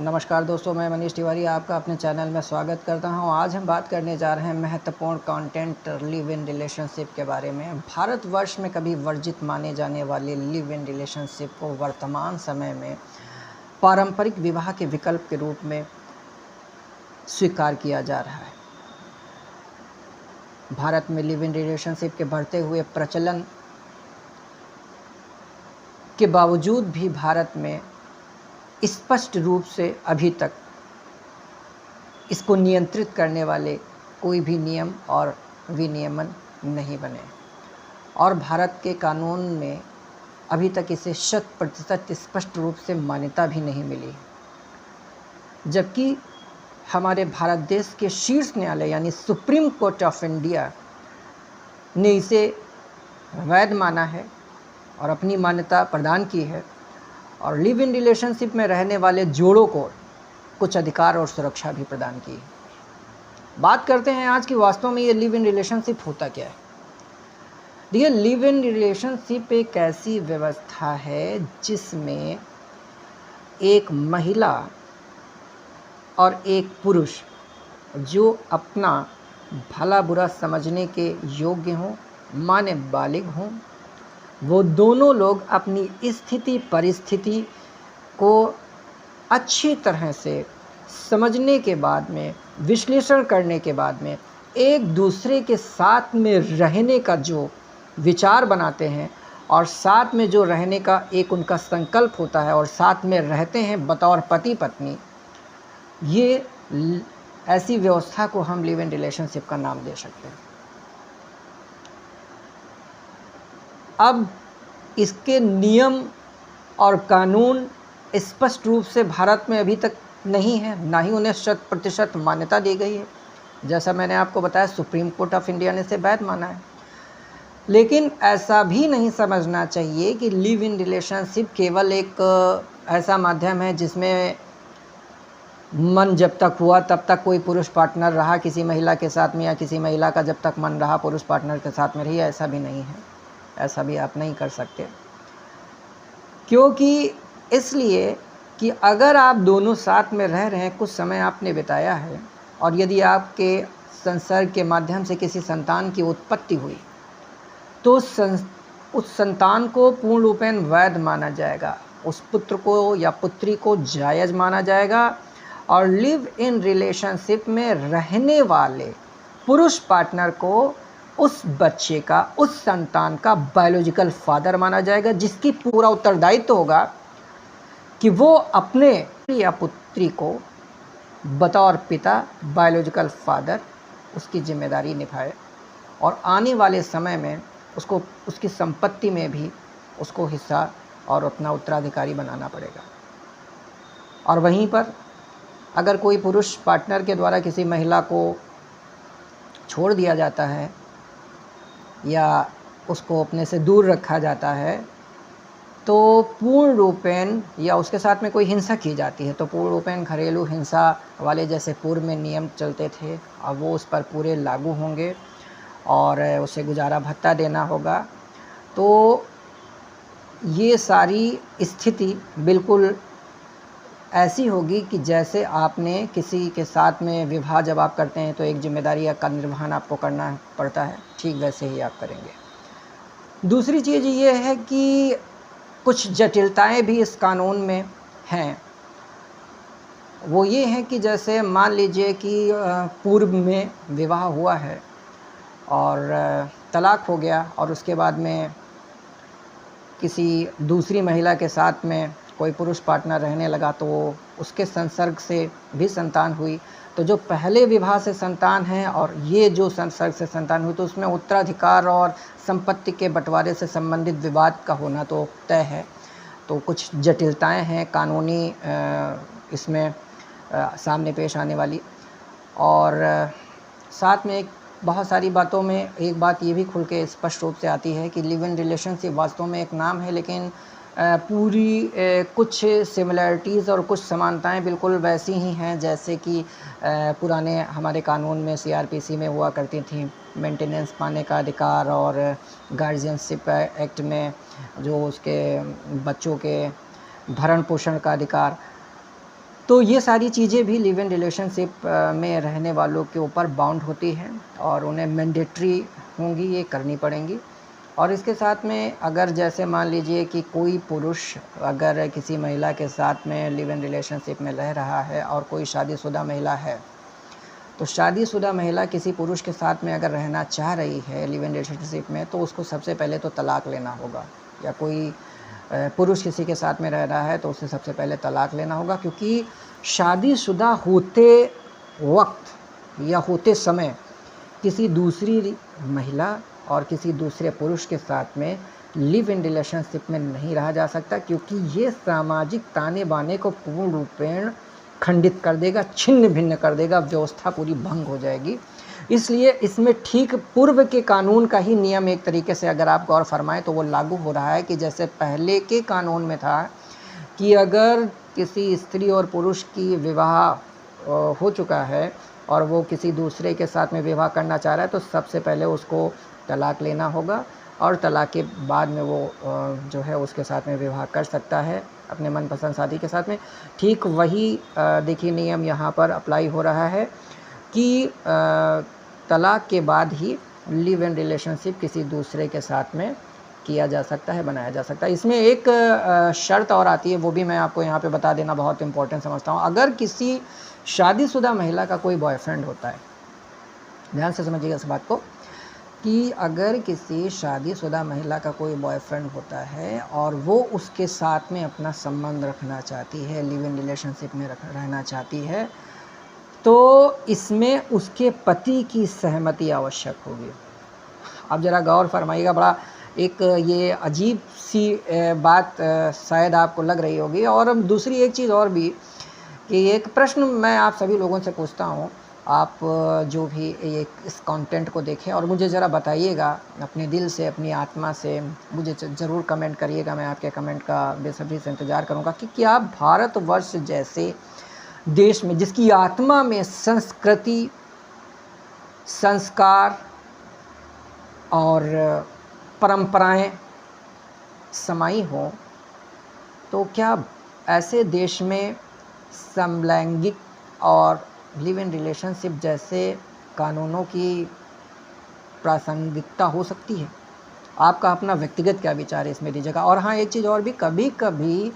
नमस्कार दोस्तों, मैं मनीष तिवारी आपका अपने चैनल में स्वागत करता हूं। आज हम बात करने जा रहे हैं महत्वपूर्ण कंटेंट लिव इन रिलेशनशिप के बारे में। भारतवर्ष में कभी वर्जित माने जाने वाले लिव इन रिलेशनशिप को वर्तमान समय में पारंपरिक विवाह के विकल्प के रूप में स्वीकार किया जा रहा है। भारत में लिव इन रिलेशनशिप के बढ़ते हुए प्रचलन के बावजूद भी भारत में स्पष्ट रूप से अभी तक इसको नियंत्रित करने वाले कोई भी नियम और विनियमन नहीं बने और भारत के कानून में अभी तक इसे 100% स्पष्ट रूप से मान्यता भी नहीं मिली। जबकि हमारे भारत देश के शीर्ष न्यायालय यानी सुप्रीम कोर्ट ऑफ इंडिया ने इसे वैध माना है और अपनी मान्यता प्रदान की है और लिव इन रिलेशनशिप में रहने वाले जोड़ों को कुछ अधिकार और सुरक्षा भी प्रदान की। बात करते हैं आज की वास्तव में ये लिव इन रिलेशनशिप होता क्या है। देखिए, लिव इन रिलेशनशिप एक ऐसी व्यवस्था है जिसमें एक महिला और एक पुरुष जो अपना भला बुरा समझने के योग्य हों, माने बालिग हों, वो दोनों लोग अपनी स्थिति परिस्थिति को अच्छी तरह से समझने के बाद में, विश्लेषण करने के बाद में एक दूसरे के साथ में रहने का जो विचार बनाते हैं और साथ में जो रहने का एक उनका संकल्प होता है और साथ में रहते हैं बतौर पति पत्नी, ये ऐसी व्यवस्था को हम लिव इन रिलेशनशिप का नाम दे सकते हैं। अब इसके नियम और कानून स्पष्ट रूप से भारत में अभी तक नहीं है, ना ही उन्हें 100% मान्यता दी गई है। जैसा मैंने आपको बताया, सुप्रीम कोर्ट ऑफ इंडिया ने इसे वैध माना है। लेकिन ऐसा भी नहीं समझना चाहिए कि लिव इन रिलेशनशिप केवल एक ऐसा माध्यम है जिसमें मन जब तक हुआ तब तक कोई पुरुष पार्टनर रहा किसी महिला के साथ में, या किसी महिला का जब तक मन रहा पुरुष पार्टनर के साथ में रही। ऐसा भी नहीं है, ऐसा भी आप नहीं कर सकते। क्योंकि इसलिए कि अगर आप दोनों साथ में रह रहे हैं, कुछ समय आपने बिताया है और यदि आपके संसर्ग के माध्यम से किसी संतान की उत्पत्ति हुई तो उस संतान को पूर्ण रूपेण वैध माना जाएगा, उस पुत्र को या पुत्री को जायज़ माना जाएगा और लिव इन रिलेशनशिप में रहने वाले पुरुष पार्टनर को उस बच्चे का, उस संतान का बायोलॉजिकल फादर माना जाएगा, जिसकी पूरा उत्तरदायित्व होगा कि वो अपने या पुत्री को बतौर पिता, बायोलॉजिकल फादर उसकी जिम्मेदारी निभाए और आने वाले समय में उसको उसकी संपत्ति में भी उसको हिस्सा और अपना उत्तराधिकारी बनाना पड़ेगा। और वहीं पर अगर कोई पुरुष पार्टनर के द्वारा किसी महिला को छोड़ दिया जाता है या उसको अपने से दूर रखा जाता है तो पूर्ण रूपेण, या उसके साथ में कोई हिंसा की जाती है तो पूर्ण रूपेण घरेलू हिंसा वाले जैसे पूर्व में नियम चलते थे, अब वो उस पर पूरे लागू होंगे और उसे गुजारा भत्ता देना होगा। तो ये सारी स्थिति बिल्कुल ऐसी होगी कि जैसे आपने किसी के साथ में विवाह जब आप करते हैं तो एक जिम्मेदारी का निर्वहन आपको करना पड़ता है, ठीक वैसे ही आप करेंगे। दूसरी चीज़ ये है कि कुछ जटिलताएं भी इस कानून में हैं। वो ये हैं कि जैसे मान लीजिए कि पूर्व में विवाह हुआ है और तलाक हो गया और उसके बाद में किसी दूसरी महिला के साथ में कोई पुरुष पार्टनर रहने लगा तो उसके संसर्ग से भी संतान हुई, तो जो पहले विवाह से संतान है और ये जो संसर्ग से संतान हुई तो उसमें उत्तराधिकार और संपत्ति के बंटवारे से संबंधित विवाद का होना तो तय है। तो कुछ जटिलताएं हैं कानूनी इसमें सामने पेश आने वाली। और साथ में बहुत सारी बातों में एक बात ये भी खुल के स्पष्ट रूप से आती है कि लिव इन रिलेशनशिप वास्तव में एक नाम है, लेकिन पूरी कुछ सिमिलैरिटीज़ और कुछ समानताएं बिल्कुल वैसी ही हैं जैसे कि पुराने हमारे कानून में सीआरपीसी में हुआ करती थी। मेंटेनेंस पाने का अधिकार और गार्जियनशिप एक्ट में जो उसके बच्चों के भरण पोषण का अधिकार। तो ये सारी चीज़ें भी लिव इन रिलेशनशिप में रहने वालों के ऊपर बाउंड होती हैं और उन्हें मैंडेटरी होंगी, ये करनी पड़ेंगी। और इसके साथ में अगर जैसे मान लीजिए कि कोई पुरुष अगर किसी महिला के साथ में लिव इन रिलेशनशिप में रह रहा है और कोई शादीशुदा महिला है, तो शादीशुदा महिला किसी पुरुष के साथ में अगर रहना चाह रही है लिव इन रिलेशनशिप में, तो उसको सबसे पहले तो तलाक लेना होगा। या कोई पुरुष किसी के साथ में रह रहा है तो उसे सबसे पहले तलाक लेना होगा, क्योंकि शादीशुदा होते वक्त या होते समय किसी दूसरी महिला और किसी दूसरे पुरुष के साथ में लिव इन रिलेशनशिप में नहीं रहा जा सकता, क्योंकि ये सामाजिक ताने बाने को पूर्ण रूपेण खंडित कर देगा, छिन्न भिन्न कर देगा, व्यवस्था पूरी भंग हो जाएगी। इसलिए इसमें ठीक पूर्व के कानून का ही नियम एक तरीके से अगर आप गौर फरमाएं तो वो लागू हो रहा है कि जैसे पहले के कानून में था कि अगर किसी स्त्री और पुरुष की विवाह हो चुका है और वो किसी दूसरे के साथ में विवाह करना चाह रहा है, तो सबसे पहले उसको तलाक लेना होगा और तलाक के बाद में वो जो है उसके साथ में विवाह कर सकता है अपने मनपसंद साथी के साथ में। ठीक वही देखिए नियम यहाँ पर अप्लाई हो रहा है कि तलाक के बाद ही लिव इन रिलेशनशिप किसी दूसरे के साथ में किया जा सकता है, बनाया जा सकता है। इसमें एक शर्त और आती है, वो भी मैं आपको यहाँ पे बता देना बहुत इम्पोर्टेंट समझता हूँ। अगर किसी शादीशुदा महिला का कोई बॉयफ्रेंड होता है, ध्यान से समझिएगा इस बात को, कि अगर किसी शादीशुदा महिला का कोई बॉयफ्रेंड होता है और वो उसके साथ में अपना संबंध रखना चाहती है, लिव इन रिलेशनशिप में रहना चाहती है, तो इसमें उसके पति की सहमति आवश्यक होगी। अब ज़रा गौर फरमाइएगा, बड़ा एक ये अजीब सी बात शायद आपको लग रही होगी। और दूसरी एक चीज़ और भी कि एक प्रश्न मैं आप सभी लोगों से पूछता हूँ, आप जो भी ये इस कंटेंट को देखें और मुझे ज़रा बताइएगा अपने दिल से, अपनी आत्मा से, मुझे ज़रूर कमेंट करिएगा। मैं आपके कमेंट का बेसब्री से इंतज़ार करूँगा कि क्या भारतवर्ष जैसे देश में, जिसकी आत्मा में संस्कृति, संस्कार और परंपराएं समाई हों, तो क्या ऐसे देश में समलैंगिक और लिव इन रिलेशनशिप जैसे कानूनों की प्रासंगिकता हो सकती है? आपका अपना व्यक्तिगत क्या विचार है इसमें दीजिएगा। और हाँ, एक चीज़ और भी, कभी कभी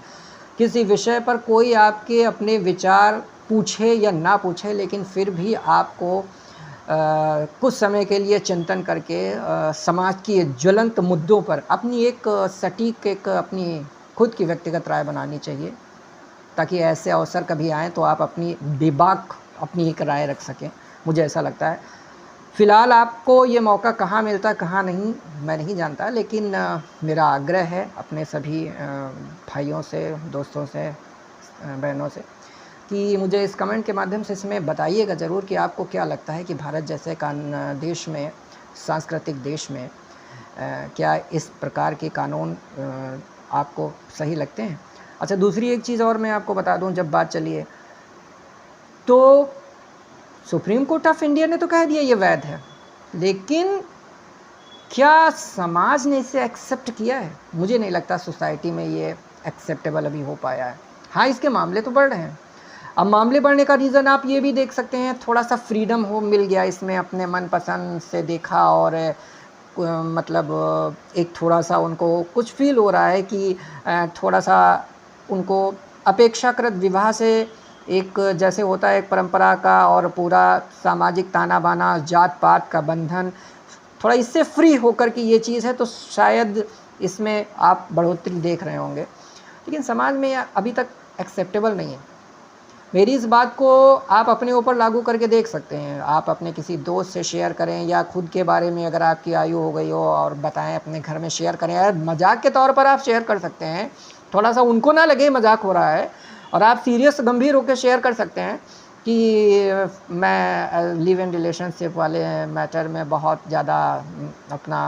किसी विषय पर कोई आपके अपने विचार पूछे या ना पूछे, लेकिन फिर भी आपको कुछ समय के लिए चिंतन करके समाज की ज्वलंत मुद्दों पर अपनी एक सटीक, एक अपनी खुद की व्यक्तिगत राय बनानी चाहिए, ताकि ऐसे अवसर कभी आएँ तो आप अपनी बेबाक अपनी एक राय रख सकें। मुझे ऐसा लगता है। फ़िलहाल आपको ये मौका कहाँ मिलता है कहाँ नहीं मैं नहीं जानता, लेकिन मेरा आग्रह है अपने सभी भाइयों से, दोस्तों से, बहनों से कि मुझे इस कमेंट के माध्यम से इसमें बताइएगा ज़रूर कि आपको क्या लगता है कि भारत जैसे देश में, सांस्कृतिक देश में क्या इस प्रकार के कानून आपको सही लगते हैं। अच्छा, दूसरी एक चीज़ और मैं आपको बता दूं, जब बात चली है तो सुप्रीम कोर्ट ऑफ इंडिया ने तो कह दिया ये वैध है, लेकिन क्या समाज ने इसे एक्सेप्ट किया है? मुझे नहीं लगता सोसाइटी में ये एक्सेप्टेबल अभी हो पाया है। हाँ, इसके मामले तो बढ़ रहे हैं। अब मामले बढ़ने का रीज़न आप ये भी देख सकते हैं, थोड़ा सा फ्रीडम हो मिल गया इसमें, अपने मनपसंद से देखा और मतलब एक थोड़ा सा उनको कुछ फील हो रहा है कि थोड़ा सा उनको अपेक्षाकृत विवाह से एक जैसे होता है एक परंपरा का और पूरा सामाजिक ताना बाना, जात पात का बंधन, थोड़ा इससे फ्री होकर की ये चीज़ है, तो शायद इसमें आप बढ़ोतरी देख रहे होंगे, लेकिन समाज में अभी तक एक्सेप्टेबल नहीं है। मेरी इस बात को आप अपने ऊपर लागू करके देख सकते हैं। आप अपने किसी दोस्त से शेयर करें या खुद के बारे में अगर आपकी आयु हो गई हो और बताएं, अपने घर में शेयर करें। यार मजाक के तौर पर आप शेयर कर सकते हैं, थोड़ा सा उनको ना लगे मजाक हो रहा है, और आप सीरियस गंभीर होकर शेयर कर सकते हैं कि मैं लिव इन रिलेशनशिप वाले मैटर में बहुत ज़्यादा अपना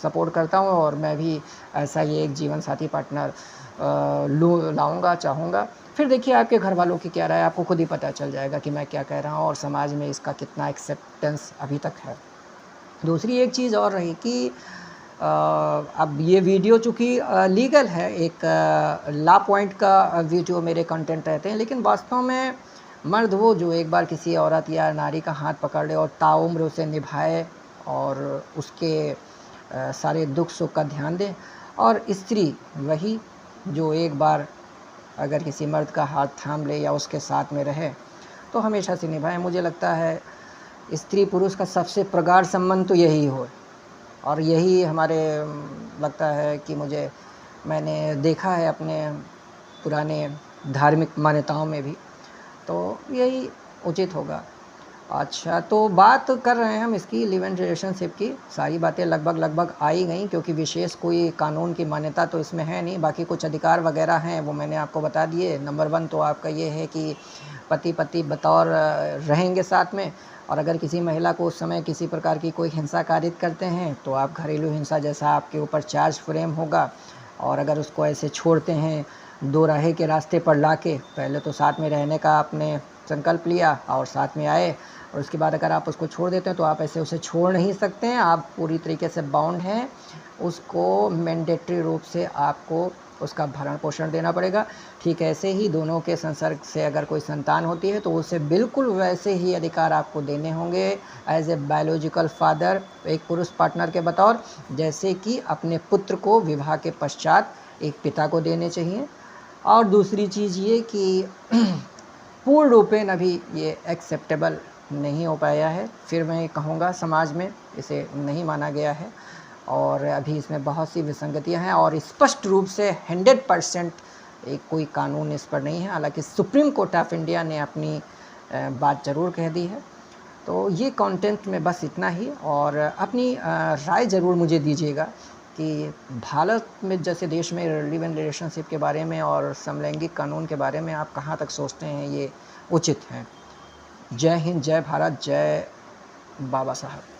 सपोर्ट करता हूँ और मैं भी ऐसा ही एक जीवन साथी पार्टनर लाऊंगा, चाहूँगा। फिर देखिए आपके घर वालों की क्या राय, आपको खुद ही पता चल जाएगा कि मैं क्या कह रहा हूँ और समाज में इसका कितना एक्सेप्टेंस अभी तक है। दूसरी एक चीज़ और रही कि अब ये वीडियो चूँकि लीगल है, एक लॉ पॉइंट का वीडियो मेरे कंटेंट रहते हैं, लेकिन वास्तव में मर्द वो जो एक बार किसी औरत या नारी का हाथ पकड़ ले और ताउम्र उसे निभाए और उसके सारे दुख सुख का ध्यान दे, और स्त्री वही जो एक बार अगर किसी मर्द का हाथ थाम ले या उसके साथ में रहे तो हमेशा से निभाए। मुझे लगता है स्त्री पुरुष का सबसे प्रगाढ़ संबंध तो यही हो, और यही हमारे लगता है कि मैंने देखा है अपने पुराने धार्मिक मान्यताओं में भी, तो यही उचित होगा। अच्छा, तो बात कर रहे हैं हम इसकी लिव इन रिलेशनशिप की, सारी बातें लगभग आ ही गई, क्योंकि विशेष कोई कानून की मान्यता तो इसमें है नहीं। बाकी कुछ अधिकार वगैरह हैं वो मैंने आपको बता दिए। नंबर 1 तो आपका ये है कि पति बतौर रहेंगे साथ में, और अगर किसी महिला को उस समय किसी प्रकार की कोई हिंसा कारित करते हैं तो आप घरेलू हिंसा जैसा आपके ऊपर चार्ज फ्रेम होगा। और अगर उसको ऐसे छोड़ते हैं दो राहे के रास्ते पर लाके, पहले तो साथ में रहने का आपने संकल्प लिया और साथ में आए, और उसके बाद अगर आप उसको छोड़ देते हैं तो आप ऐसे उसे छोड़ नहीं सकते हैं, आप पूरी तरीके से बाउंड हैं। उसको मैंडेटरी रूप से आपको उसका भरण पोषण देना पड़ेगा। ठीक ऐसे ही दोनों के संसर्ग से अगर कोई संतान होती है तो उसे बिल्कुल वैसे ही अधिकार आपको देने होंगे एज ए बायोलॉजिकल फादर, एक पुरुष पार्टनर के बतौर, जैसे कि अपने पुत्र को विवाह के पश्चात एक पिता को देने चाहिए। और दूसरी चीज़ ये कि पूर्ण रूपेण अभी ये एक्सेप्टेबल नहीं हो पाया है, फिर मैं कहूँगा समाज में इसे नहीं माना गया है, और अभी इसमें बहुत सी विसंगतियां हैं, और स्पष्ट रूप से 100% एक कोई कानून इस पर नहीं है। हालांकि सुप्रीम कोर्ट ऑफ इंडिया ने अपनी बात ज़रूर कह दी है। तो ये कंटेंट में बस इतना ही, और अपनी राय ज़रूर मुझे दीजिएगा कि भारत में जैसे देश में लिव इन रिलेशनशिप के बारे में और समलैंगिक कानून के बारे में आप कहाँ तक सोचते हैं ये उचित है। जय हिंद, जय भारत, जय बाबा साहब।